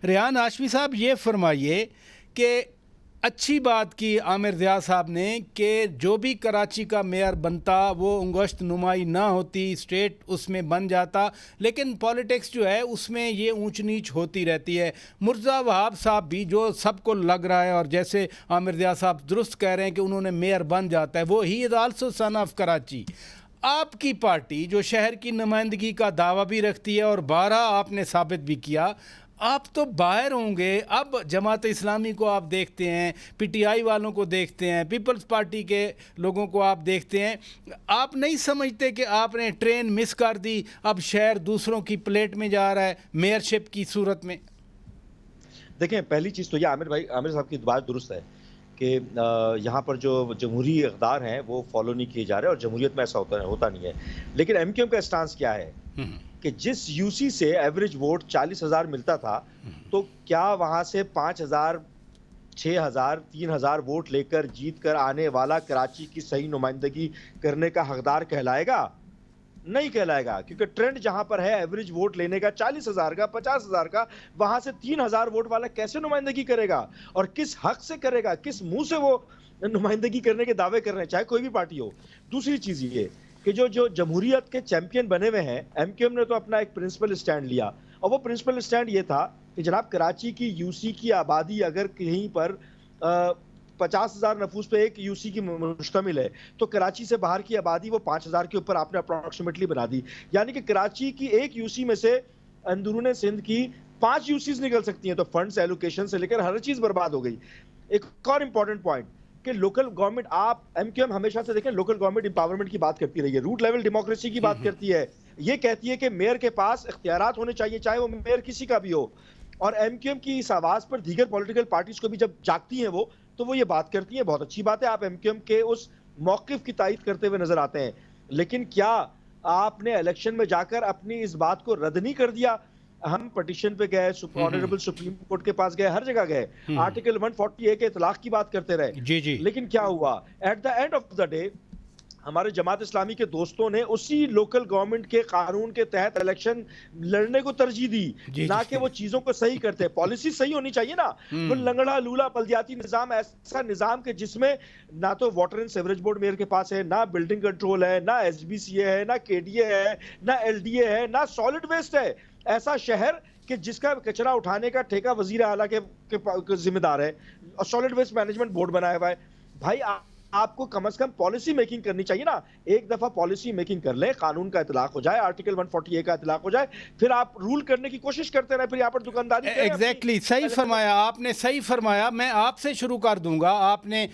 ریحان ہاشمی صاحب یہ فرمائیے کہ اچھی بات کی عامر ضیاء صاحب نے کہ جو بھی کراچی کا میئر بنتا وہ انگشت نمائی نہ ہوتی، اسٹیٹ اس میں بن جاتا، لیکن پولیٹکس جو ہے اس میں یہ اونچ نیچ ہوتی رہتی ہے۔ مرزا وہاب صاحب بھی جو سب کو لگ رہا ہے، اور جیسے عامر ضیاء صاحب درست کہہ رہے ہیں کہ انہوں نے میئر بن جاتا ہے، وہ ہی is also son of Karachi. آپ کی پارٹی جو شہر کی نمائندگی کا دعویٰ بھی رکھتی ہے اور بارہا آپ نے ثابت بھی کیا، آپ تو باہر ہوں گے۔ اب جماعت اسلامی کو آپ دیکھتے ہیں، پی ٹی آئی والوں کو دیکھتے ہیں، پیپلز پارٹی کے لوگوں کو آپ دیکھتے ہیں، آپ نہیں سمجھتے کہ آپ نے ٹرین مس کر دی، اب شہر دوسروں کی پلیٹ میں جا رہا ہے میئر شپ کی صورت میں؟ دیکھیں، پہلی چیز تو یہ عامر صاحب کی بات درست ہے کہ یہاں پر جو جمہوری اقدار ہیں وہ فالو نہیں کیے جا رہے، اور جمہوریت میں ایسا ہوتا نہیں ہے۔ لیکن ایم کیو ایم کا اسٹانس کیا ہے کہ جس یو سی سے ایوریج ووٹ 40,000 ملتا تھا، تو کیا وہاں سے 5,000 6,000 3,000 ووٹ لے کر جیت کر آنے والا کراچی کی صحیح نمائندگی کرنے کا حقدار کہلائے گا؟ نہیں کہلائے گا، کیونکہ ٹرینڈ جہاں پر ہے ایوریج ووٹ لینے کا 40,000 کا 50,000 کا، وہاں سے 3,000 ووٹ والا کیسے نمائندگی کرے گا اور کس حق سے کرے گا؟ کس منہ سے وہ نمائندگی کرنے کے دعوے کر رہے ہیں، چاہے کوئی بھی پارٹی ہو۔ دوسری چیز یہ کہ جو جمہوریت کے چیمپئن بنے ہوئے ہیں، ایم کیو ایم نے تو اپنا ایک پرنسپل اسٹینڈ لیا، اور وہ پرنسپل اسٹینڈ یہ تھا کہ جناب کراچی کی یو سی کی آبادی اگر کہیں پر 50,000 نفوس پہ ایک یو سی کی مشتمل ہے، تو کراچی سے باہر کی آبادی وہ 5,000 کے اوپر آپ نے اپروکسیمیٹلی بنا دی، یعنی کہ کراچی کی ایک یو سی میں سے اندرون سندھ کی 5 یو سیز نکل سکتی ہیں، تو فنڈز ایلوکیشن سے لے کر ہر چیز برباد ہو گئی۔ ایک اور امپورٹنٹ پوائنٹ کہ لوکل گورنمنٹ، آپ ایم کیو ایم ہمیشہ سے دیکھیں لوکل گورنمنٹ امپاورمنٹ کی بات کرتی رہی ہے، روٹ لیول ڈیموکریسی کی بات کرتی ہے، یہ کہتی ہے کہ میئر کے پاس اختیارات ہونے چاہیے، چاہے وہ میئر کسی کا بھی ہو۔ اور ایم کیو ایم کی اس آواز پر دیگر پولیٹیکل پارٹیز کو بھی جب جاگتی ہیں وہ، تو وہ یہ بات کرتی ہیں، بہت اچھی بات ہے، آپ ایم کیو ایم کے اس موقف کی تائید کرتے ہوئے نظر آتے ہیں، لیکن کیا آپ نے الیکشن میں جا کر اپنی اس بات کو رد نہیں کر دیا؟ ہم پٹیشن پہ گئے، آنریبل سپریم کورٹ کے پاس گئے، ہر جگہ گئے، آرٹیکل 140A کے اطلاق کی بات کرتے رہے، لیکن کیا ہوا؟ At the end of the day ہمارے جماعت اسلامی کے دوستوں نے اسی لوکل گورنمنٹ کے قانون کے تحت الیکشن لڑنے کو ترجیح دی، نہ کہ وہ چیزوں کو صحیح کرتے۔ پالیسی صحیح ہونی چاہیے نا، وہ لنگڑا لولا بلدیاتی نظام، ایسا نظام کہ جس میں نہ تو water and sewerage board mayor کے پاس ہے، نہ بلڈنگ کنٹرول ہے، نہ ایس بی سی اے ہے، نہ کے ڈی اے ہے، نہ ایل ڈی اے ہے، نہ سالڈ ویسٹ ہے، ایسا شہر کہ جس کا کچرا اٹھانے کا ٹھیکہ وزیر اعلیٰ کے ذمہ دار ہے، اور سالڈ ویسٹ مینجمنٹ بورڈ بنایا ہوا ہے۔ بھائی آپ کو کم از کم پالیسی میکنگ کرنی چاہیے نا، ایک دفعہ پالیسی میکنگ کر لیں، قانون کا اطلاق ہو جائے، آرٹیکل 140A کا اطلاق ہو جائے، پھر آپ رول کرنے کی کوشش کرتے رہے، پھر یہاں پر دکانداری کریں۔ ایگزیکٹلی صحیح فرمایا آپ نے، صحیح فرمایا۔ میں آپ سے شروع کر دوں گا، آپ نے